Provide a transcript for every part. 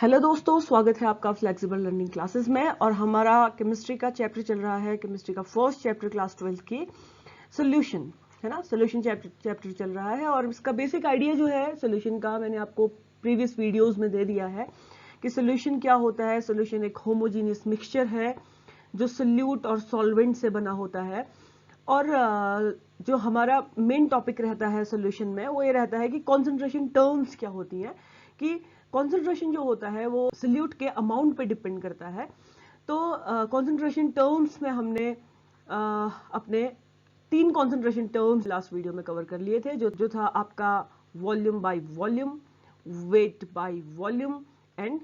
Hello दोस्तों, स्वागत है आपका फ्लेक्सिबल लर्निंग क्लासेस में। और हमारा केमिस्ट्री का चैप्टर चल रहा है, केमिस्ट्री का फर्स्ट चैप्टर क्लास 12 की सोल्यूशन, है ना। सोल्यूशन चैप्टर चल रहा है और इसका बेसिक आइडिया जो है सोल्यूशन का मैंने आपको प्रीवियस वीडियोस में दे दिया है कि सोल्यूशन क्या होता है। सोल्यूशन एक होमोजीनियस मिक्सचर है जो सोल्यूट और सॉल्वेंट से बना होता है। और जो हमारा मेन टॉपिक रहता है सोल्यूशन में वो ये रहता है कि कॉन्सेंट्रेशन टर्म्स क्या होती हैं, कि कॉन्सेंट्रेशन जो होता है वो सोल्यूट के अमाउंट पे डिपेंड करता है। तो कॉन्सेंट्रेशन टर्म्स में हमने अपने 3 कॉन्सेंट्रेशन टर्म्स लास्ट वीडियो में कवर कर लिए थे, जो था आपका volume by volume, weight by volume and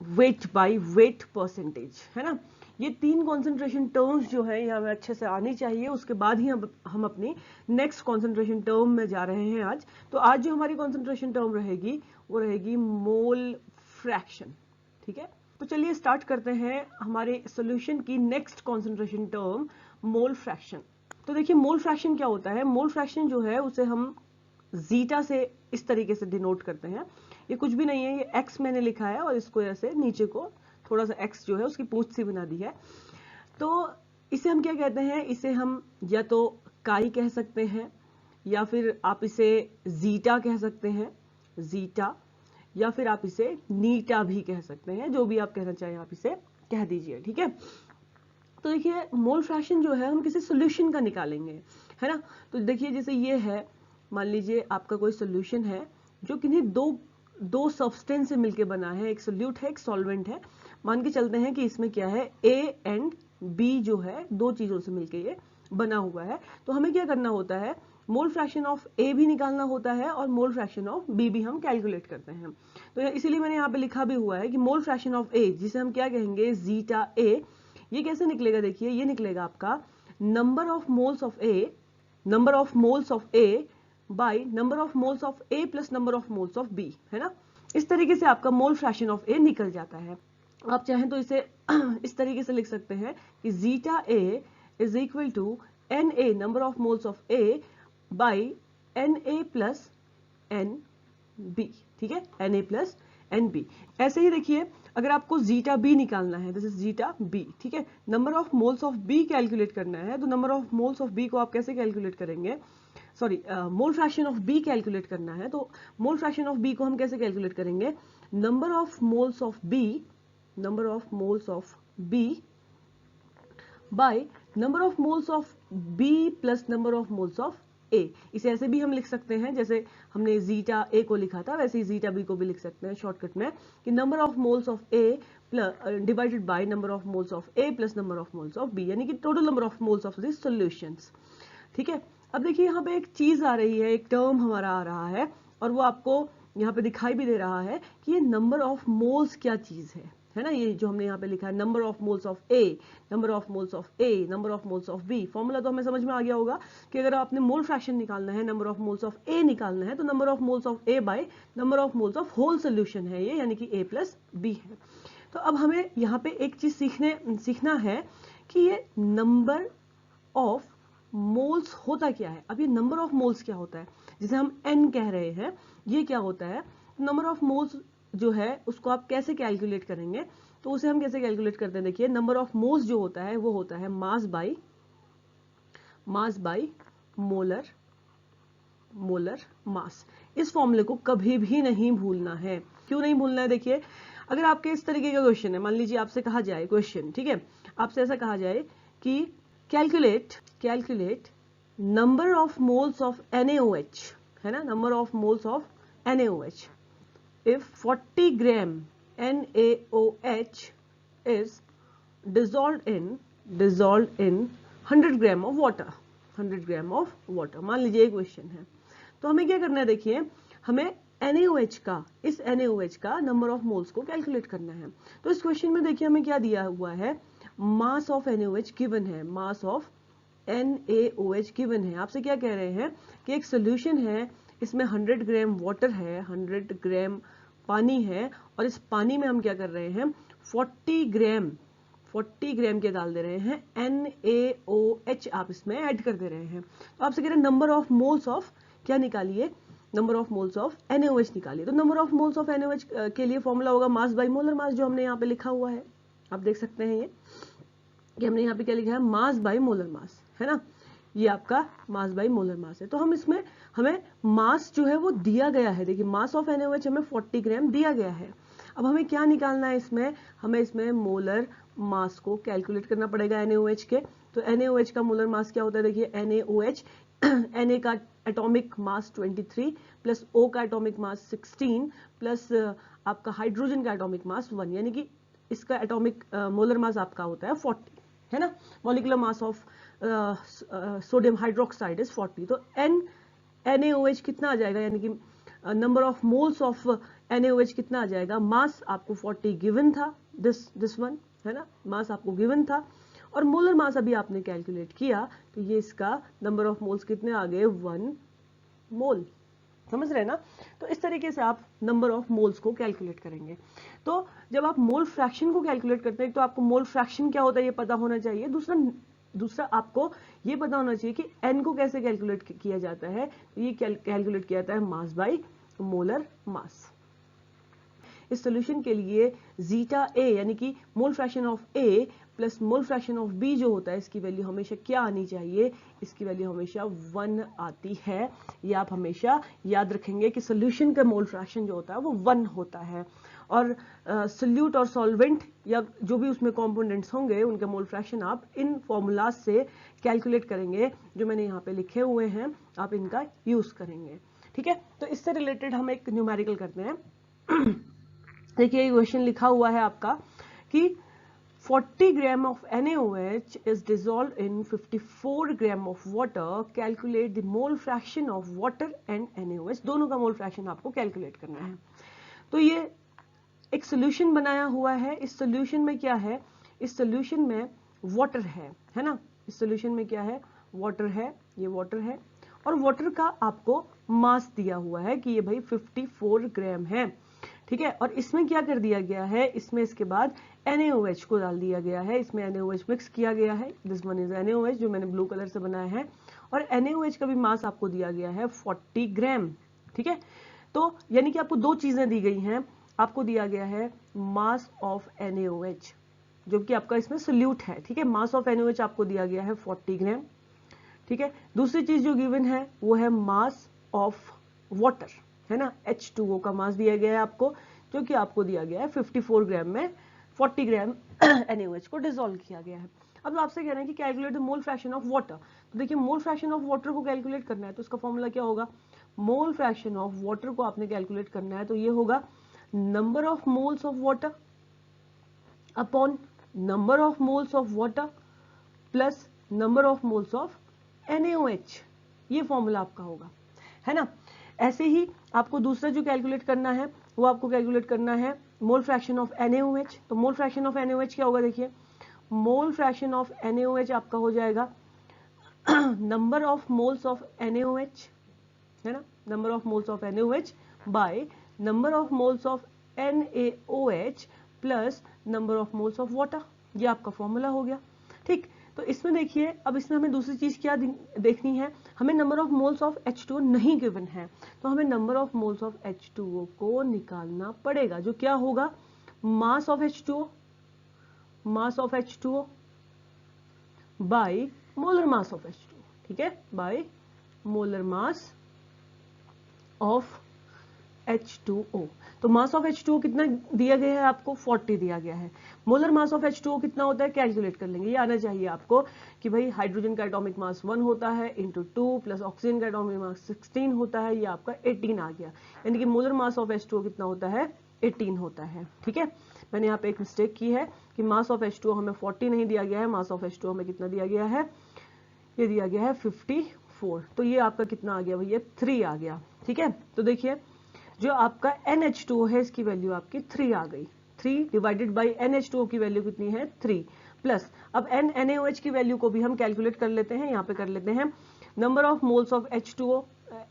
weight by weight percentage, है ना। ये 3 कॉन्सेंट्रेशन टर्म्स जो है ये हमें अच्छे से आनी चाहिए, उसके बाद ही हम अपनी नेक्स्ट कॉन्सेंट्रेशन टर्म में जा रहे हैं आज। तो आज जो हमारी कॉन्सेंट्रेशन टर्म रहेगी वो रहेगी मोल फ्रैक्शन, ठीक है। तो चलिए स्टार्ट करते हैं हमारे सॉल्यूशन की next concentration term, mole fraction. तो देखिए मोल फ्रैक्शन क्या होता है। मोल फ्रैक्शन जो है उसे हम जीटा से इस तरीके से डिनोट करते हैं। ये कुछ भी नहीं है, ये एक्स मैंने लिखा है और इसको ऐसे नीचे को थोड़ा सा एक्स जो है उसकी पूंछ सी बना दी है। तो इसे हम क्या कहते हैं, इसे हम या तो काई कह सकते हैं या फिर आप इसे जीटा कह सकते हैं, जीटा, या फिर आप इसे नीटा भी कह सकते हैं। जो भी आप कहना चाहें आप इसे कह दीजिए, ठीक है। तो देखिए मोल फ्रैक्शन जो है हम किसी सोल्यूशन का निकालेंगे, है ना। तो देखिए जैसे ये है, मान लीजिए आपका कोई सोल्यूशन है जो किन्हीं दो सब्सटेंस से मिलके बना है, एक सोल्यूट है एक सॉल्वेंट है। मान के चलते हैं कि इसमें क्या है, ए एंड बी जो है दो चीजों से मिलके ये बना हुआ है। तो हमें क्या करना होता है, मोल फ्रैक्शन ऑफ ए भी निकालना होता है और मोल फ्रैक्शन ऑफ बी भी हम कैलकुलेट करते हैं। तो इसीलिए मैंने यहाँ पे लिखा भी हुआ है कि मोल फ्रैक्शन ऑफ ए, जिसे हम क्या कहेंगे, जीटा ए, ये कैसे निकलेगा। देखिए ये निकलेगा आपका number of moles of A, number of moles of A by number of moles of A plus number of moles of B, है ना। इस तरीके से आपका मोल फ्रैक्शन ऑफ ए निकल जाता है। आप चाहें तो इसे इस तरीके से लिख सकते हैं कि zeta A is equal to n A number of moles of A by n A plus n B, ठीक है, n A plus n B. ऐसे ही देखिए अगर आपको जीटा बी निकालना है, दिस इज जीटा बी, ठीक है, number of moles of B calculate करना है, तो number of moles of B को आप कैसे कैलकुलेट करेंगे, sorry mole fraction of B calculate करना है। तो मोल फ्रैक्शन ऑफ बी को हम कैसे कैलकुलेट करेंगे, number of moles of b, number of moles of b by number of moles of b plus number of moles of a. इसे ऐसे भी हम लिख सकते हैं जैसे हमने जीटा ए को लिखा था, वैसे ही जीटा बी को भी लिख सकते हैं शॉर्टकट में, कि number of moles of A divided by number of moles of A plus number of moles of B, यानी कि total number of moles of this solutions, ठीक है। अब देखिए यहाँ पे एक चीज आ रही है, एक टर्म हमारा आ रहा है और वो आपको यहाँ पे दिखाई भी दे रहा है कि ये नंबर ऑफ मोल्स क्या चीज है ना। ये जो हमने यहाँ पे लिखा है number of moles of A, number of moles of A, number of moles of B. Formula तो हमें समझ में आ गया होगा कि अगर आपने मोल फ्रैक्शन निकालना है, number of moles of A निकालना है, तो number of moles of A by number of moles of whole solution है ये, यानी कि ए प्लस बी है। तो अब हमें यहाँ पे एक चीज सीखना है कि ये नंबर ऑफ मोल्स होता क्या है। अब ये नंबर ऑफ मोल्स क्या होता है, जिसे हम n कह रहे हैं, ये क्या होता है। नंबर ऑफ मोल्स जो है उसको आप कैसे कैलकुलेट करेंगे, तो उसे हम कैसे कैलकुलेट करते हैं। देखिए नंबर ऑफ मोल्स जो होता है वो होता है मास बाय मोलर मास। इस फॉर्मूले को कभी भी नहीं भूलना है। क्यों नहीं भूलना है, देखिए अगर आपके इस तरीके का क्वेश्चन है, मान लीजिए आपसे कहा जाए क्वेश्चन, ठीक है, आपसे ऐसा कहा जाए कि calculate number of moles of NaOH, है ना, number of moles of NaOH if 40 gram NaOH is dissolved in 100 gram of water, 100 gram of water, मान लीजिए क्वेश्चन है। तो हमें क्या करना है, देखिए हमें NaOH का, इस NaOH का नंबर ऑफ मोल्स को कैलकुलेट करना है। तो इस क्वेश्चन में देखिए हमें क्या दिया हुआ है, मास ऑफ NaOH गिवन है, मास ऑफ NaOH गिवन है। आपसे क्या कह रहे हैं कि एक सोल्यूशन है, इसमें 100 ग्राम वाटर है, 100 ग्राम पानी है, और इस पानी में हम क्या कर रहे हैं, 40 ग्राम क्या डाल दे रहे हैं, NaOH आप इसमें ऐड कर दे रहे हैं। तो आपसे कह रहे हैं नंबर ऑफ मोल्स ऑफ क्या निकालिए, number of moles of NaOH निकालिए। तो number of moles of NaOH के लिए फॉर्मूला होगा मास बाई मोलर मास, जो हमने यहाँ पे लिखा हुआ है, आप देख सकते हैं ये कि हमने यहाँ पे क्या लिखा है, मास बाई मोलर मास, है ना, ये आपका मास बाई मोलर मास है। तो हम इसमें हमें मास जो है वो दिया गया है, देखिए मास ऑफ NaOH हमें 40 ग्राम दिया गया है। अब हमें क्या निकालना है इसमें, हमें इसमें मोलर मास को कैलकुलेट करना पड़ेगा NaOH के। तो NaOH का मोलर मास क्या होता है, देखिए NaOH Na का एटॉमिक मास 23 प्लस O का एटॉमिक मास 16 प्लस आपका हाइड्रोजन का एटॉमिक मास 1, यानी कि इसका एटॉमिक मोलर मास आपका होता है 40, है ना। Molecular mass of sodium hydroxide is 40। तो NaOH कितना आ जाएगा, यानी कि number of moles of NaOH कितना आ जाएगा, मास आपको 40 गिवन था, दिस वन, है ना, मास आपको गिवन था, और मोलर मास अभी आपने कैलकुलेट किया, तो ये इसका नंबर ऑफ मोल्स कितने आ गए, 1 मोल, समझ रहे हैं ना। तो इस तरीके से आप नंबर ऑफ मोल्स को कैलकुलेट करेंगे। तो जब आप मोल फ्रैक्शन को कैलकुलेट करते हैं, तो आपको मोल फ्रैक्शन क्या होता है ये पता होना चाहिए। दूसरा आपको ये पता होना चाहिए कि n को कैसे कैलकुलेट किया जाता है। तो ये कैलकुलेट किया जाता है मास बाई मोलर मास। इस सोल्यूशन के लिए जीटा ए यानी कि mole fraction of A plus mole fraction of B जो होता है, इसकी वैल्यू हमेशा क्या आनी चाहिए, इसकी वैल्यू हमेशा 1 आती है। ये आप हमेशा याद रखेंगे कि सोल्यूशन का मोल फ्रैक्शन जो होता है वो 1 होता है, और सोल्यूट और सॉल्वेंट या जो भी उसमें कंपोनेंट्स होंगे उनका मोल फ्रैक्शन आप इन फॉर्मूलाज से कैलकुलेट करेंगे, जो मैंने यहाँ पे लिखे हुए हैं, आप इनका यूज करेंगे, ठीक है। तो इससे रिलेटेड हम एक न्यूमेरिकल करते हैं। देखिए क्वेश्चन लिखा हुआ है आपका कि 40 gram of NaOH is dissolved in 54 gram of water, calculate the mole fraction of water and NaOH, दोनों का मोल फ्रैक्शन आपको कैलकुलेट करना है। तो ये एक सोल्यूशन बनाया हुआ है। इस सोल्यूशन में क्या है, इस सोल्यूशन में वाटर है ना, इस सोल्यूशन में क्या है, वाटर है, ये वाटर है, और वाटर का आपको मास दिया हुआ है कि ये भाई 54 ग्राम है, ठीक है। और इसमें क्या कर दिया गया है, इसमें इसके बाद NaOH को डाल दिया गया है, इसमें NaOH मिक्स किया गया है, दिस वन इज NaOH जो मैंने ब्लू कलर से बनाया है, और NaOH का भी मास आपको दिया गया है 40 ग्राम, ठीक है। तो यानी कि आपको दो चीजें दी गई हैं, आपको दिया गया है मास ऑफ NaOH जो कि आपका इसमें सोल्यूट है, ठीक है, मास ऑफ NaOH आपको दिया गया है 40 ग्राम, ठीक है। दूसरी चीज जो गिवन है वो है मास ऑफ वाटर, है ना, H2O का मास दिया गया है आपको, जो कि आपको दिया गया है 54 ग्राम में 40 ग्राम NaOH को डिसॉल्व किया गया है। अब आपसे कह रहे हैं कि calculate the mole fraction of water. तो देखिए मोल फ्रैक्शन ऑफ वाटर को कैलकुलेट करना है, तो उसका फॉर्मूला क्या होगा, मोल फ्रैक्शन ऑफ वाटर को आपने कैलकुलेट करना है, तो ये होगा number of moles of water upon number of moles of water plus number of moles of NaOH, ये फॉर्मूला आपका होगा, है ना। ऐसे ही आपको दूसरा जो कैलकुलेट करना है वो आपको कैलकुलेट करना है मोल फ्रैक्शन ऑफ NaOH। तो मोल फ्रैक्शन ऑफ NaOH क्या होगा, देखिए मोल फ्रैक्शन ऑफ NaOH आपका हो जाएगा number of moles of NaOH, है ना, number of moles of NaOH bye number of moles of NaOH plus number of moles of water, ये आपका फॉर्मूला हो गया, ठीक। तो इसमें देखिए अब इसमें हमें दूसरी चीज क्या देखनी है, हमें number of moles of H2O नहीं गिवन है, तो हमें number of moles of H2O को निकालना पड़ेगा, जो क्या होगा mass of H2O, mass of H2O bye molar mass of H2O, ठीक है, bye molar mass of H2O। तो मास ऑफ H2O कितना दिया गया है आपको, 40 दिया गया है। मोलर मास ऑफ H2O कितना होता है, कैलकुलेट कर लेंगे, ये आना चाहिए आपको कि भाई हाइड्रोजन का एटॉमिक मास 1 होता है इंटू 2 प्लस ऑक्सीजन का एटॉमिक मास 16 होता है, ये आपका 18 आ गया, यानी कि मोलर मास ऑफ H2O कितना होता है, 18 होता है, ठीक है। मैंने यहाँ पे एक मिस्टेक की है कि मास ऑफ H2O हमें 40 नहीं दिया गया है, मास ऑफ H2O हमें कितना दिया गया है, ये दिया गया है 54, तो ये आपका कितना आ गया भैया 3 आ गया, ठीक है। तो देखिए जो आपका NH2O है इसकी वैल्यू आपकी 3 आ गई, 3 डिवाइडेड बाई NH2O की वैल्यू कितनी है 3 प्लस अब NaOH की वैल्यू को भी हम कैलकुलेट कर लेते हैं, यहाँ पे कर लेते हैं number of moles of H2O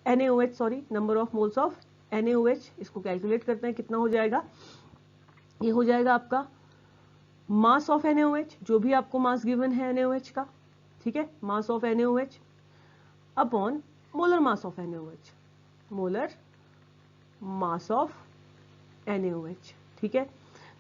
NaOH sorry number of moles of NaOH, इसको कैलकुलेट करते हैं कितना हो जाएगा, ये हो जाएगा आपका मास ऑफ NaOH, जो भी आपको मास गिवन है NaOH का, ठीक है, mass of NaOH upon molar mass of NaOH, molar mass of NaOH। ठीक है,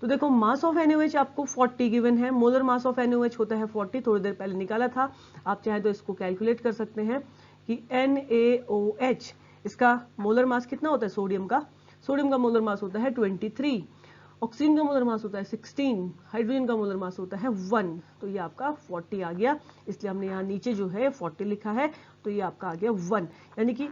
तो देखो मास ऑफ NaOH आपको 40 गिवन है, मोलर मास ऑफ NaOH होता है 40, थोड़ी देर पहले निकाला था, आप चाहे तो इसको कैलकुलेट कर सकते हैं कि NaOH इसका मोलर मास कितना होता है सोडियम का मोलर मास होता है 23, ऑक्सीजन का मोलर मास होता है 16, हाइड्रोजन का मोलर मास होता है 1, तो ये आपका 40 आ गया, इसलिए हमने यहाँ नीचे जो है 40 लिखा है, तो ये आपका आ गया 1, यानी कि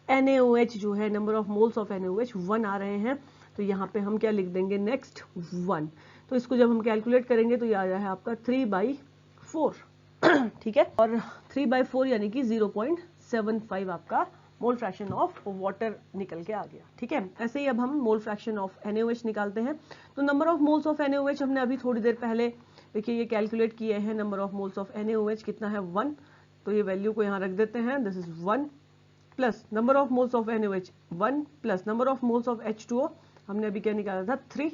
NaOH जो है number of moles of NaOH 1 आ रहे हैं, तो यहाँ पे हम क्या लिख देंगे नेक्स्ट 1, तो इसको जब हम कैलकुलेट करेंगे तो ये आ रहा है आपका 3/4 ठीक है, और 3/4 यानी कि 0.75 आपका मोल फ्रैक्शन ऑफ वाटर निकल के आ गया। ठीक है, ऐसे ही अब हम मोल फ्रैक्शन ऑफ NaOH निकालते हैं, तो number of moles of NaOH हमने अभी थोड़ी देर पहले देखिए ये कैलकुलेट किए हैं, number of moles of NaOH कितना है 1, तो ये वैल्यू को यहाँ रख देते हैं, this is 1 plus number of moles of NaOH 1 plus number of moles of H2O हमने अभी क्या निकाला था 3,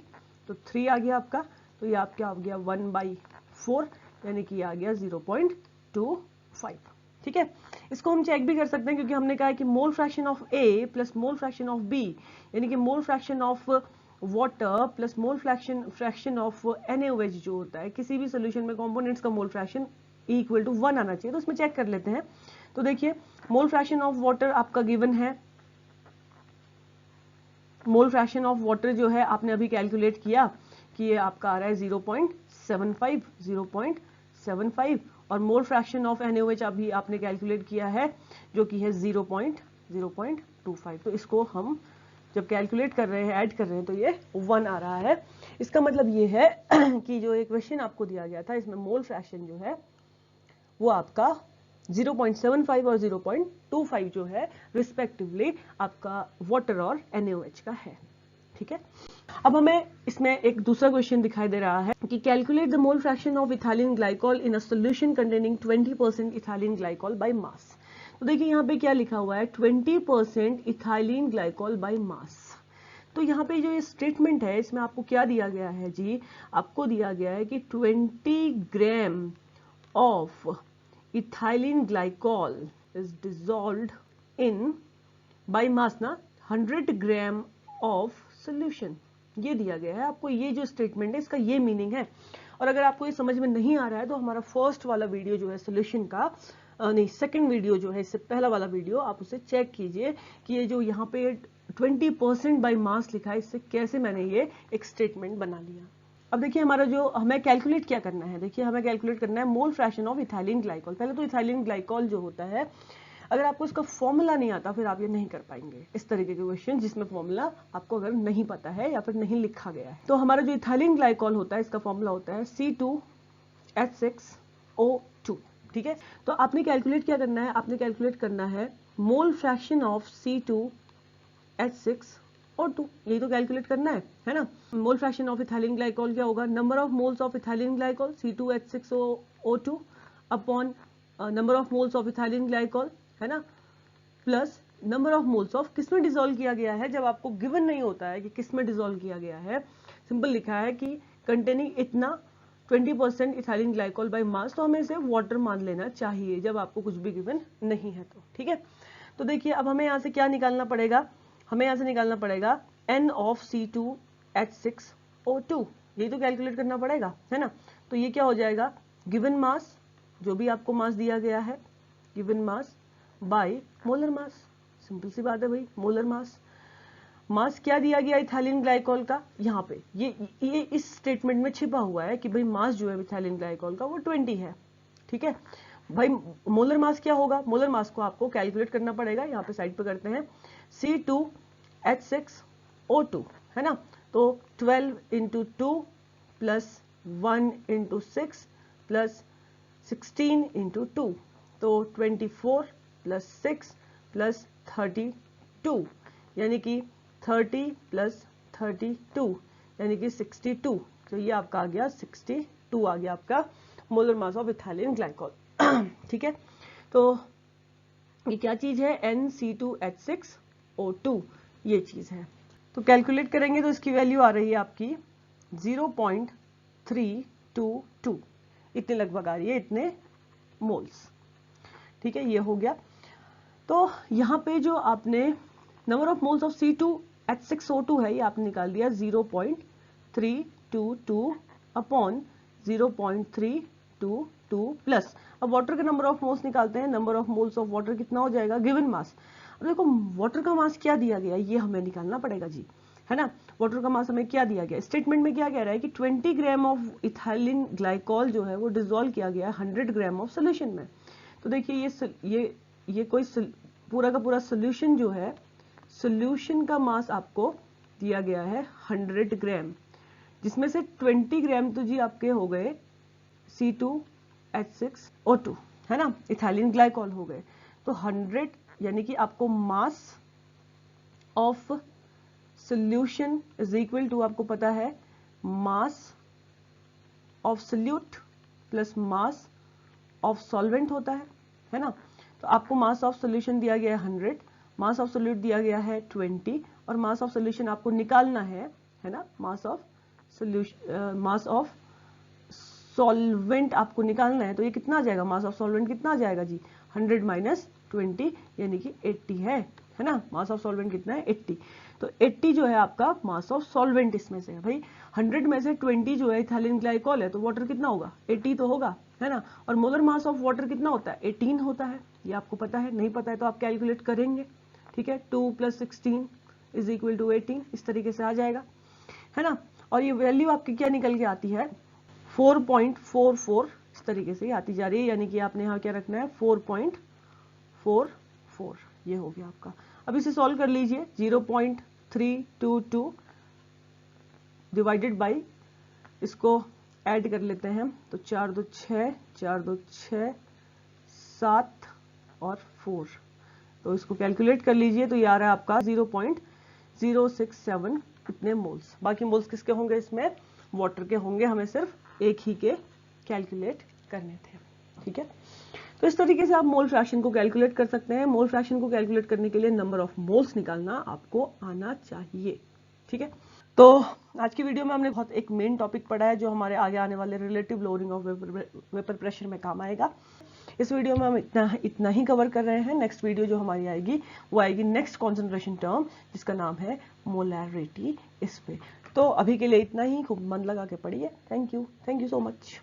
तो 3 आ गया आपका, तो ये आपका आ गया 1/4 यानी कि आ गया 0.25। ठीक है, इसको हम चेक भी कर सकते हैं क्योंकि हमने कहा है कि mole fraction of A plus mole fraction of B यानी कि mole fraction of water plus mole fraction of NaOH जो होता है किसी भी सोल्यूशन में कंपोनेंट्स का मोल फ्रैक्शन इक्वल टू 1 आना चाहिए, तो उसमें चेक कर लेते हैं। तो देखिए मोल फ्रैक्शन ऑफ वाटर आपका गिवन है, मोल फ्रैक्शन ऑफ वाटर जो है आपने अभी कैलकुलेट किया कि ये आपका आ रहा है 0.75 और मोल फ्रैक्शन ऑफ NaOH अभी आपने कैलकुलेट किया है जो कि है 0.25, तो इसको हम जब कैलकुलेट कर रहे हैं ऐड कर रहे हैं तो ये 1 आ रहा है। इसका मतलब ये है कि जो एक क्वेश्चन आपको दिया गया था इसमें मोल फ्रैक्शन जो है वो आपका 0.75 और 0.25 जो है रिस्पेक्टिवली आपका वाटर और NaOH का है। ठीक है, अब हमें इसमें एक दूसरा क्वेश्चन दिखाई दे रहा है कि calculate the mole fraction of ethylene glycol in a solution containing 20% ethylene glycol by mass. तो देखिए यहाँ पे क्या लिखा हुआ है 20% इथाइलिन ग्लाइकॉल बाय मास। तो यहाँ पे जो ये स्टेटमेंट है इसमें आपको क्या दिया गया है जी, आपको दिया गया है कि 20 gram of ethylene glycol is dissolved in by mass ना 100 ग्राम ऑफ सोल्यूशन, ये दिया गया है आपको, ये जो स्टेटमेंट है इसका ये मीनिंग है। और अगर आपको ये समझ में नहीं आ रहा है तो हमारा फर्स्ट वाला वीडियो जो है सोल्यूशन का नहीं सेकंड वीडियो जो है इससे पहला वाला वीडियो आप उसे चेक कीजिए कि ये जो यहाँ पे 20% बाय मास लिखा है इससे कैसे मैंने ये एक स्टेटमेंट बना लिया। अब देखिए हमारा जो हमें कैलकुलेट क्या करना है, देखिए हमें कैलकुलेट करना है मोल फ्रैक्शन ऑफ इथाइलिन ग्लाइकॉल। पहले तो इथाइलिन ग्लाइकॉल जो होता है अगर आपको इसका फॉर्मूला नहीं आता फिर आप ये नहीं कर पाएंगे, इस तरीके के क्वेश्चन जिसमें फॉर्मूला आपको अगर नहीं पता है या फिर नहीं लिखा गया है। तो हमारा जो इथाइलिन ग्लाइकॉल होता है इसका फॉर्मूला होता है C2H6O2। ठीक है, तो आपने कैलकुलेट क्या करना है, आपने कैलकुलेट करना है मोल फ्रैक्शन ऑफ C2H6O2, यही तो कैलकुलेट करना है ना। मोल फ्रैक्शन ऑफ इथाइलिन ग्लाइकॉल क्या होगा, number of moles of ethylene glycol C2H6O2 upon number of moles of ethylene glycol, है ना, plus number of moles of किसमें डिसॉल्व किया गया है। जब आपको गिवन नहीं होता है कि किसमें डिसॉल्व किया गया है, सिंपल लिखा है कि कंटेनिंग इतना 20% इथाइलिन ग्लाइकॉल बाय मास, तो हमें इसे वाटर मान लेना चाहिए जब आपको कुछ भी गिवन नहीं है तो। ठीक है, तो देखिए अब हमें यहाँ से क्या निकालना पड़ेगा, हमें यहाँ से निकालना पड़ेगा N ऑफ C2H6O2, यही तो कैलकुलेट करना पड़ेगा, है ना। तो ये क्या हो जाएगा, गिवन मास जो भी आपको मास दिया गया है, given mass by molar mass, simple सी बात है भाई, मोलर मास। मास क्या दिया गया इथाइलिन ग्लाइकॉल का, यहाँ पे ये इस स्टेटमेंट में छिपा हुआ है कि भाई मास जो है इथाइलिन ग्लाइकॉल का वो 20 है। ठीक है भाई, मोलर मास क्या होगा, मोलर मास को आपको कैलकुलेट करना पड़ेगा, यहाँ पे साइड पे करते हैं C2H6O2, है ना। तो 12 × 2 प्लस 1 × 6 प्लस 16 × 2, तो 24 प्लस 6 प्लस 32 यानी कि 30 प्लस 32 यानी कि 62, तो ये आपका आ गया 62 आ गया आपका molar mass of ethylene glycol. ठीक है, तो ये क्या चीज है, NC2H6O2 ये चीज है। तो कैलकुलेट करेंगे तो इसकी वैल्यू आ रही है आपकी 0.322, इतने लगभग आ रही है, इतने मोल्स। ठीक है, ये हो गया। तो यहाँ पे जो आपने number of moles of C2H6O2 है, ये आपने निकाल दिया 0.322 अपॉन 0.322 प्लस, अब वाटर का नंबर ऑफ मोल्स निकालते हैं, number of moles of water कितना हो जाएगा गिवन मास। अब देखो वाटर का मास क्या दिया गया ये हमें निकालना पड़ेगा जी, है ना। वाटर का मास हमें क्या दिया गया, स्टेटमेंट में क्या कह रहा है कि 20 ग्राम ऑफ इथाइलिन ग्लाइकॉल जो है वो डिसॉल्व किया गया है 100 ग्राम ऑफ सोल्यूशन में। तो देखिए ये कोई पूरा का पूरा सोल्यूशन जो है, सोल्यूशन का मास आपको दिया गया है 100 ग्राम, जिसमें से 20 ग्राम तो जी आपके हो गए C2H6O2, है ना, इथाइलिन ग्लाइकॉल हो गए। तो 100 यानी कि आपको mass of solution is equal to, आपको पता है mass of solute plus mass of solvent होता है ना। तो आपको मास ऑफ सोल्यूशन दिया गया है 100, मास ऑफ सोल्यूट दिया गया है 20 और मास ऑफ सोल्यूशन आपको निकालना है ना, मास of solution, mass of solvent आपको निकालना है। तो ये कितना आ जाएगा, मास ऑफ सॉल्वेंट कितना आ जाएगा जी, 100 माइनस 20 यानी कि 80 है ना। मास ऑफ सॉल्वेंट कितना है 80, तो 80 जो है आपका मास ऑफ सॉल्वेंट इसमें से है भाई। 100 में से 20 जो है इथाइलिन ग्लाइकॉल है, तो वाटर कितना होगा 80 तो होगा, है ना। और मोलर मास ऑफ वाटर कितना होता है 18 होता है, ये आपको पता है, नहीं पता है तो आप कैलकुलेट करेंगे, ठीक है। 2 + 16 इज इक्वल टू 18, इस तरीके से आ जाएगा, है ना। और ये वैल्यू आपकी क्या निकल के आती है 4.44, इस तरीके से आती जा रही है, यानी कि आपने यहाँ क्या रखना है 4.44, ये हो गया आपका। अब इसे सॉल्व कर लीजिए, 0.322 डिवाइडेड बाई, इसको ऐड कर लेते हैं, तो 4 2 6, 4 2 6, 7 और 4, तो इसको कैलकुलेट कर लीजिए, तो ये आ रहा है आपका 0.067 इतने मोल्स। बाकी मोल्स किसके होंगे इसमें, वाटर के होंगे, हमें सिर्फ एक ही के कैलकुलेट करने थे, ठीक है। तो इस तरीके से आप मोल फ्रैक्शन को कैलकुलेट कर सकते हैं। मोल फ्रैक्शन को कैलकुलेट करने के लिए नंबर ऑफ मोल्स निकालना आपको आना चाहिए, ठीक है। तो आज की वीडियो में हमने बहुत एक मेन टॉपिक पढ़ा है जो हमारे आगे आने वाले relative lowering of vapour pressure में काम आएगा। इस वीडियो में हम इतना ही कवर कर रहे हैं। नेक्स्ट वीडियो जो हमारी आएगी वो आएगी नेक्स्ट कॉन्सेंट्रेशन टर्म, जिसका नाम है मोलैरिटी, इस पे। तो अभी के लिए इतना ही, खूब मन लगा के पढ़िए। Thank you so much.